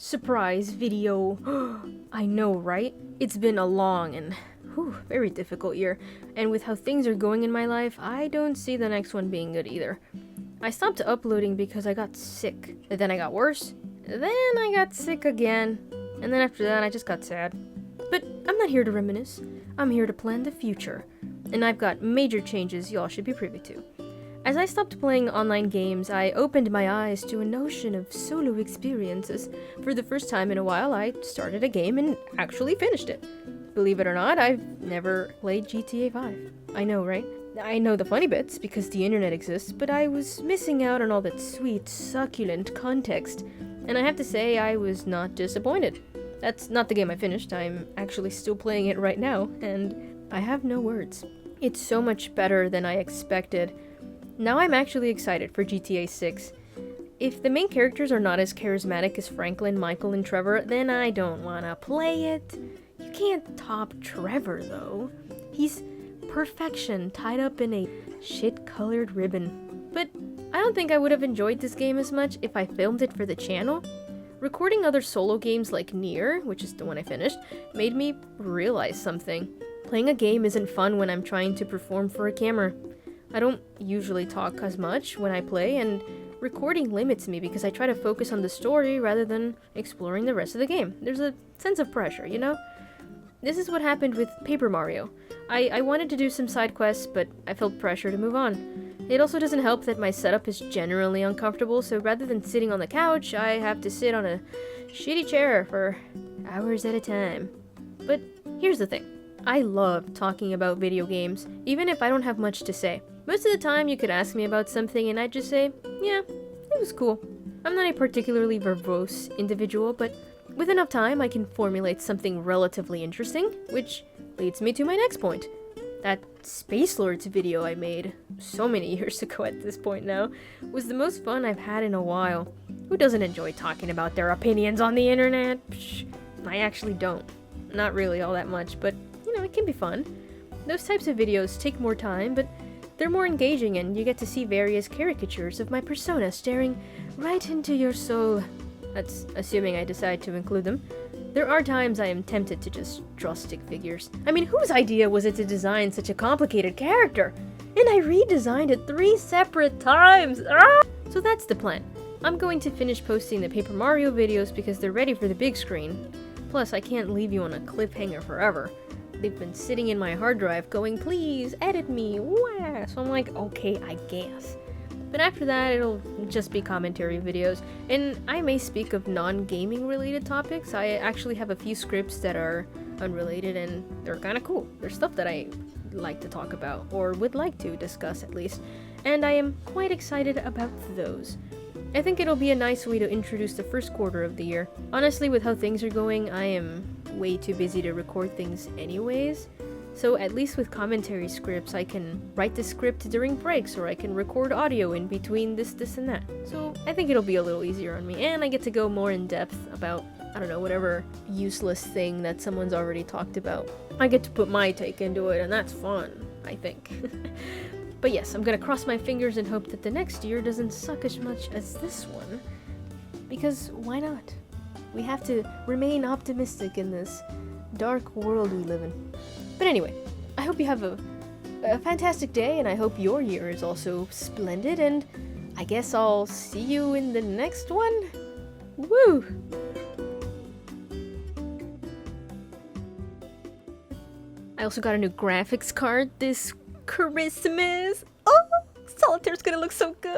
surprise video. I know, right? It's been a long and very difficult year, and with how things are going in my life, I don't see the next one being good either. I stopped uploading because I got sick, and then I got worse, then I got sick again, and then after that I just got sad. But I'm not here to reminisce, I'm here to plan the future, and I've got major changes y'all should be privy to. As I stopped playing online games, I opened my eyes to a notion of solo experiences. For the first time in a while, I started a game and actually finished it. Believe it or not, I've never played GTA 5. I know, right? I know the funny bits because the internet exists, but I was missing out on all that sweet, succulent context. And I have to say, I was not disappointed. That's not the game I finished. I'm actually still playing it right now, and I have no words. It's so much better than I expected. Now I'm actually excited for GTA 6. If the main characters are not as charismatic as Franklin, Michael, and Trevor, then I don't wanna play it. You can't top Trevor, though. He's perfection tied up in a shit-colored ribbon. But I don't think I would have enjoyed this game as much if I filmed it for the channel. Recording other solo games like Nier, which is the one I finished, made me realize something. Playing a game isn't fun when I'm trying to perform for a camera. I don't usually talk as much when I play, and recording limits me because I try to focus on the story rather than exploring the rest of the game. There's a sense of pressure, you know? This is what happened with Paper Mario. I wanted to do some side quests, but I felt pressure to move on. It also doesn't help that my setup is generally uncomfortable, so rather than sitting on the couch, I have to sit on a shitty chair for hours at a time. But here's the thing. I love talking about video games, even if I don't have much to say. Most of the time you could ask me about something and I'd just say, yeah, it was cool. I'm not a particularly verbose individual, but with enough time I can formulate something relatively interesting, which leads me to my next point. That Space Lords video I made so many years ago at this point now was the most fun I've had in a while. Who doesn't enjoy talking about their opinions on the internet? Psh, I actually don't. Not really all that much, but you know, it can be fun. Those types of videos take more time, but they're more engaging and you get to see various caricatures of my persona staring right into your soul. That's assuming I decide to include them. There are times I am tempted to just draw stick figures. I mean, whose idea was it to design such a complicated character? And I redesigned it 3 separate times! Ah! So that's the plan. I'm going to finish posting the Paper Mario videos because they're ready for the big screen. Plus, I can't leave you on a cliffhanger forever. They've been sitting in my hard drive going, please, edit me, wah! So I'm like, okay, I guess. But after that, it'll just be commentary videos, and I may speak of non-gaming related topics. I actually have a few scripts that are unrelated, and they're kinda cool. They're stuff that I like to talk about, or would like to discuss at least, and I am quite excited about those. I think it'll be a nice way to introduce the first quarter of the year. Honestly, with how things are going, I am way too busy to record things anyways. So at least with commentary scripts, I can write the script during breaks, or I can record audio in between this, and that. So I think it'll be a little easier on me, and I get to go more in depth about, I don't know, whatever useless thing that someone's already talked about. I get to put my take into it, and that's fun, I think. But yes, I'm gonna cross my fingers and hope that the next year doesn't suck as much as this one. Because why not? We have to remain optimistic in this dark world we live in. But anyway, I hope you have a fantastic day, and I hope your year is also splendid, and I guess I'll see you in the next one. Woo! I also got a new graphics card this Christmas. Oh, Solitaire's gonna look so good.